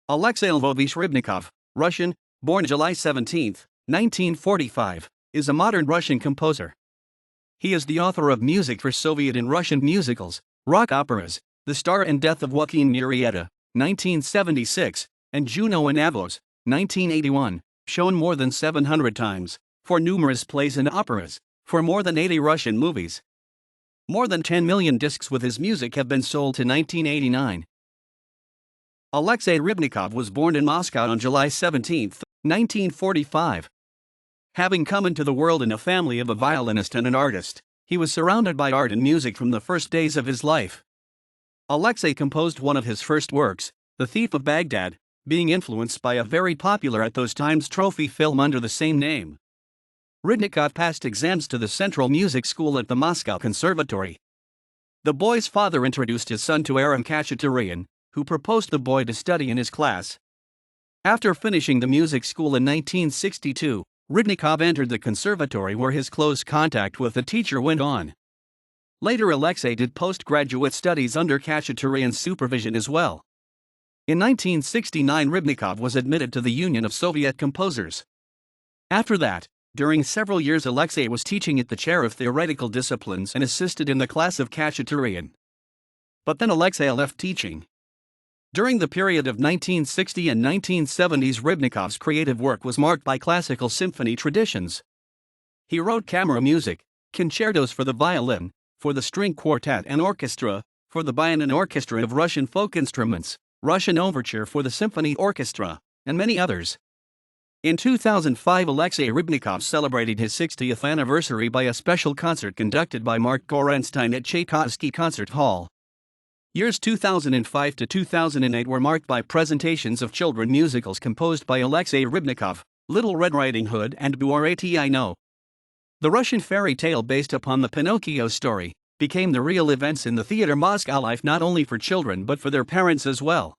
Alexey Lvovich Rybnikov, Russian, born July 17, 1945, is a modern Russian composer. He is the author of music for Soviet and Russian musicals, rock operas, The Star and Death of Joaquin Murieta, 1976, and Juno and Avos, 1981, shown more than 700 times, for numerous plays and operas, for more than 80 Russian movies. More than 10 million discs with his music have been sold to 1989. Alexey Rybnikov was born in Moscow on July 17, 1945. Having come into the world in a family of a violinist and an artist, he was surrounded by art and music from the first days of his life. Alexey composed one of his first works, The Thief of Baghdad, being influenced by a very popular at those times trophy film under the same name. Rybnikov passed exams to the Central Music School at the Moscow Conservatory. The boy's father introduced his son to Aram Khachaturian, who proposed the boy to study in his class. After finishing the music school in 1962, Rybnikov entered the conservatory where his close contact with the teacher went on. Later Alexey did postgraduate studies under Khachaturian's supervision as well. In 1969 Rybnikov was admitted to the Union of Soviet Composers. After that, during several years Alexey was teaching at the chair of theoretical disciplines and assisted in the class of Khachaturian. But then Alexey left teaching. During the period of 1960 and 1970s Rybnikov's creative work was marked by classical symphony traditions. He wrote camera music, concertos for the violin, for the string quartet and orchestra, for the bayan orchestra of Russian folk instruments, Russian overture for the symphony orchestra, and many others. In 2005 Alexey Rybnikov celebrated his 60th anniversary by a special concert conducted by Mark Gorenstein at Tchaikovsky Concert Hall. Years 2005 to 2008 were marked by presentations of children musicals composed by Alexey Rybnikov, Little Red Riding Hood and Murieta I Know. The Russian fairy tale based upon the Pinocchio story became the real events in the theater Moscow life not only for children but for their parents as well.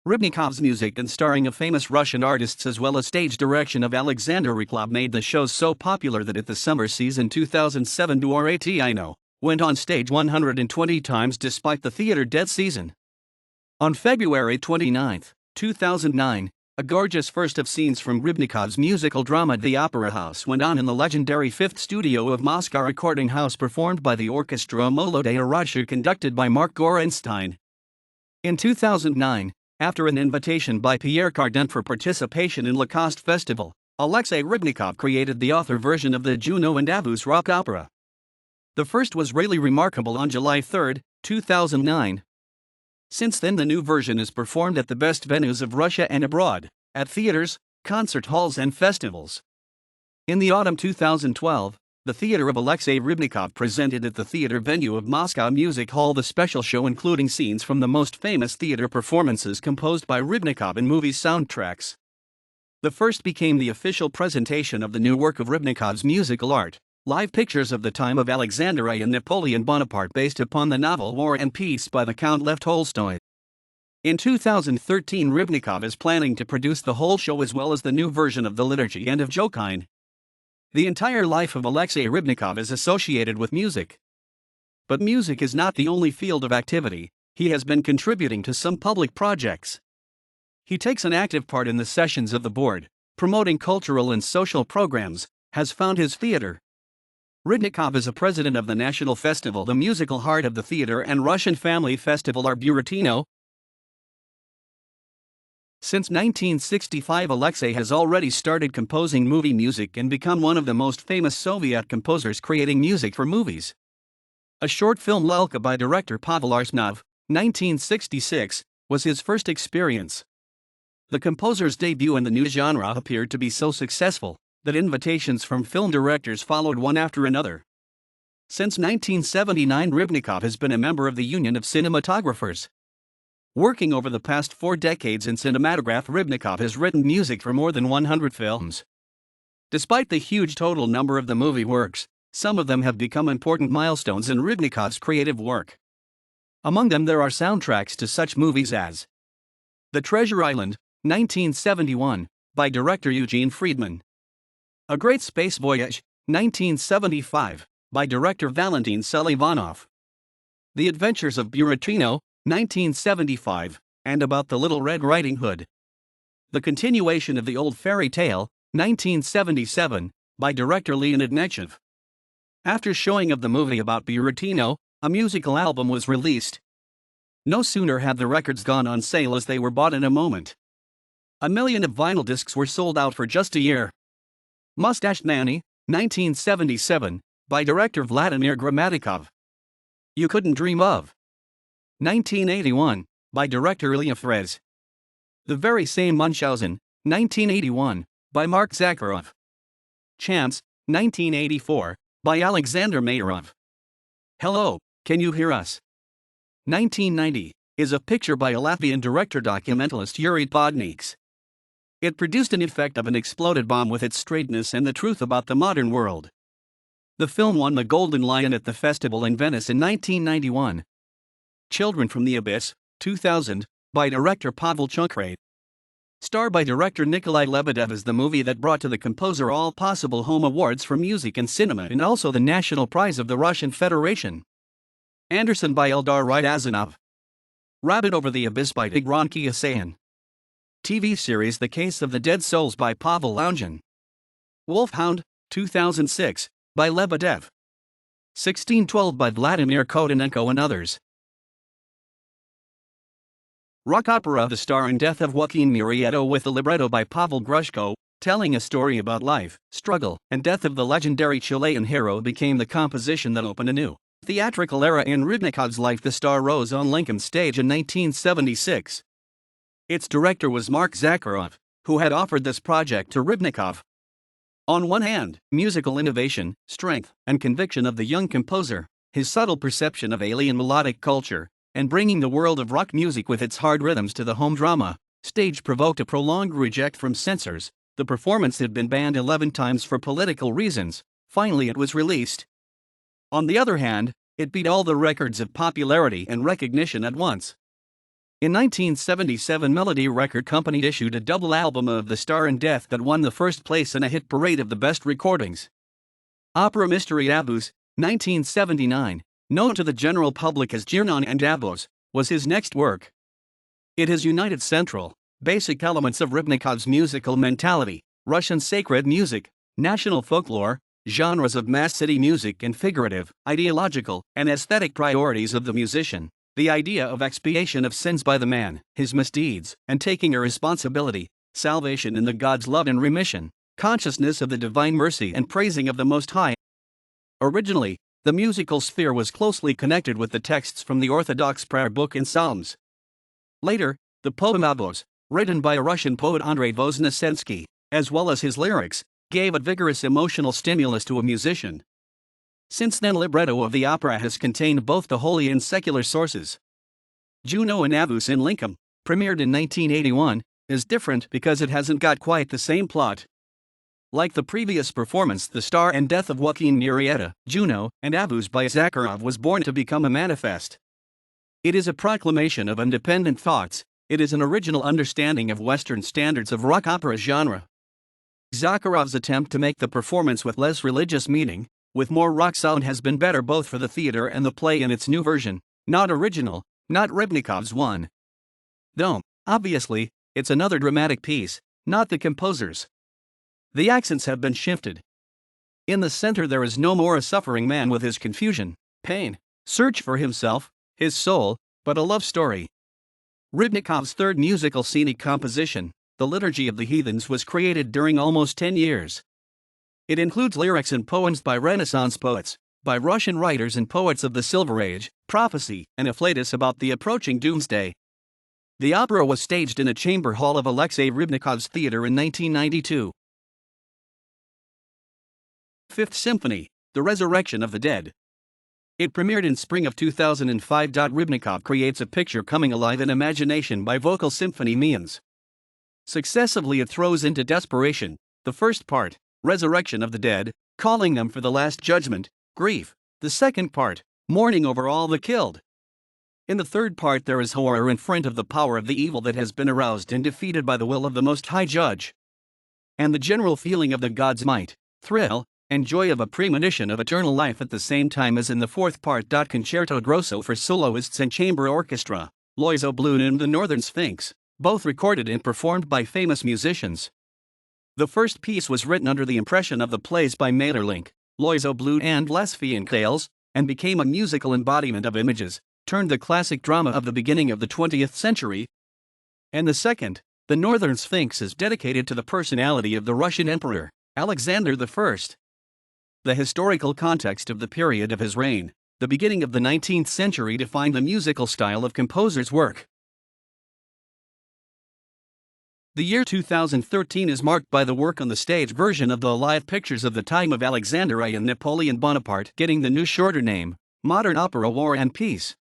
Rybnikov's music and starring of famous Russian artists as well as stage direction of Alexander Rybnikov made the shows so popular that at the summer season 2007 Murieta I Know went on stage 120 times despite the theater dead season. On February 29, 2009, a gorgeous first of scenes from Rybnikov's musical drama The Opera House went on in the legendary Fifth Studio of Moscow Recording House performed by the Orchestra Molodaya Russia conducted by Mark Gorenstein. In 2009, after an invitation by Pierre Cardin for participation in Lacoste Festival, Alexey Rybnikov created the author version of the Juno and Avos rock opera. The first was really remarkable on July 3, 2009. Since then the new version is performed at the best venues of Russia and abroad, at theaters, concert halls and festivals. In the autumn 2012, the Theater of Alexey Rybnikov presented at the theater venue of Moscow Music Hall the special show including scenes from the most famous theater performances composed by Rybnikov in movie soundtracks. The first became the official presentation of the new work of Rybnikov's musical art, live pictures of the time of Alexander I and Napoleon Bonaparte based upon the novel War and Peace by the Count Lev Tolstoy. In 2013 Rybnikov is planning to produce the whole show as well as the new version of the liturgy and of Joaquin. The entire life of Alexey Rybnikov is associated with music. But music is not the only field of activity, he has been contributing to some public projects. He takes an active part in the sessions of the board, promoting cultural and social programs, has found his theater. Rybnikov is a president of the National Festival The Musical Heart of the Theater and Russian Family Festival Arburetino. Since 1965 Alexey has already started composing movie music and become one of the most famous Soviet composers creating music for movies. A short film Lelka by director Pavel Arsnov, 1966, was his first experience. The composer's debut in the new genre appeared to be so successful that invitations from film directors followed one after another. Since 1979 Rybnikov has been a member of the Union of Cinematographers. Working over the past 4 decades in cinematograph Rybnikov has written music for more than 100 films. Despite the huge total number of the movie works, some of them have become important milestones in Rybnikov's creative work. Among them there are soundtracks to such movies as The Treasure Island, 1971, by director Eugene Friedman. A Great Space Voyage, 1975, by director Valentin Selivanov. The Adventures of Buratino, 1975, and About the Little Red Riding Hood. The continuation of the old fairy tale, 1977, by director Leonid Nechayev. After showing of the movie about Buratino, a musical album was released. No sooner had the records gone on sale as they were bought in a moment. 1 million of vinyl discs were sold out for just a year. Mustache Nanny, 1977, by director Vladimir Gramatikov. You Couldn't Dream Of, 1981, by director Ilya Frez. The Very Same Munchausen, 1981, by Mark Zakharov. Chance, 1984, by Alexander Mayrov. Hello, Can You Hear Us? 1990, is a picture by a Latvian director-documentalist Yuri Podnieks. It produced an effect of an exploded bomb with its straightness and the truth about the modern world. The film won the Golden Lion at the festival in Venice in 1991. Children from the Abyss, 2000, by director Pavel Chukhray. Starred by director Nikolai Lebedev is the movie that brought to the composer all possible home awards for music and cinema and also the National Prize of the Russian Federation. Anderson by Eldar Ryazanov. Rabbit Over the Abyss by Tigran Kiasayan. TV series The Case of the Dead Souls by Pavel Loungin. Wolfhound, 2006, by Lebedev. 1612 by Vladimir Kodanenko and others. Rock opera The Star and Death of Joaquin Murieta with a libretto by Pavel Grushko, telling a story about life, struggle, and death of the legendary Chilean hero became the composition that opened a new theatrical era in Rybnikov's life. The Star rose on Lincoln Stage in 1976. Its director was Mark Zakharov, who had offered this project to Rybnikov. On one hand, musical innovation, strength, and conviction of the young composer, his subtle perception of alien melodic culture, and bringing the world of rock music with its hard rhythms to the home drama stage provoked a prolonged reject from censors. The performance had been banned 11 times for political reasons. Finally it was released. On the other hand, it beat all the records of popularity and recognition at once. In 1977, Melody Record Company issued a double album of The Star and Death that won the first place in a hit parade of the best recordings. Opera Mystery Avos, 1979, known to the general public as Juno and Avos, was his next work. It has united central, basic elements of Rybnikov's musical mentality, Russian sacred music, national folklore, genres of mass city music and figurative, ideological, and aesthetic priorities of the musician, the idea of expiation of sins by the man, his misdeeds, and taking a responsibility, salvation in the God's love and remission, consciousness of the divine mercy and praising of the Most High. Originally, the musical sphere was closely connected with the texts from the Orthodox prayer book and Psalms. Later, the poem Avos, written by a Russian poet Andrei Voznesensky, as well as his lyrics, gave a vigorous emotional stimulus to a musician. Since then, libretto of the opera has contained both the holy and secular sources. Juno and Avos in Lincoln, premiered in 1981, is different because it hasn't got quite the same plot. Like the previous performance, The Star and Death of Joaquin Murieta, Juno and Avos by Zakharov was born to become a manifest. It is a proclamation of independent thoughts. It is an original understanding of Western standards of rock opera genre. Zakharov's attempt to make the performance with less religious meaning, with more rock sound, has been better both for the theater and the play in its new version, not original, not Rybnikov's one. Though, obviously, it's another dramatic piece, not the composer's. The accents have been shifted. In the center there is no more a suffering man with his confusion, pain, search for himself, his soul, but a love story. Rybnikov's third musical scenic composition, The Liturgy of the Heathens, was created during almost 10 years. It includes lyrics and poems by Renaissance poets, by Russian writers and poets of the Silver Age, prophecy, and afflatus about the approaching doomsday. The opera was staged in a chamber hall of Alexey Rybnikov's theater in 1992. Fifth Symphony, The Resurrection of the Dead. It premiered in spring of 2005. Rybnikov creates a picture coming alive in imagination by vocal symphony means. Successively it throws into desperation, the first part, Resurrection of the Dead, calling them for the last judgment, grief, the second part, mourning over all the killed. In the third part there is horror in front of the power of the evil that has been aroused and defeated by the will of the Most High Judge. And the general feeling of the God's might, thrill, and joy of a premonition of eternal life at the same time as in the fourth part. Concerto Grosso for soloists and chamber orchestra, Loizo Blue and The Northern Sphinx, both recorded and performed by famous musicians. The first piece was written under the impression of the plays by Maeterlinck, Loizo Blue and Lesbian Tales, and became a musical embodiment of images, turned the classic drama of the beginning of the 20th century. And the second, The Northern Sphinx, is dedicated to the personality of the Russian Emperor, Alexander I. The historical context of the period of his reign, the beginning of the 19th century, defined the musical style of composer's work. The year 2013 is marked by the work on the stage version of the live pictures of the time of Alexander I and Napoleon Bonaparte getting the new shorter name, Modern Opera War and Peace.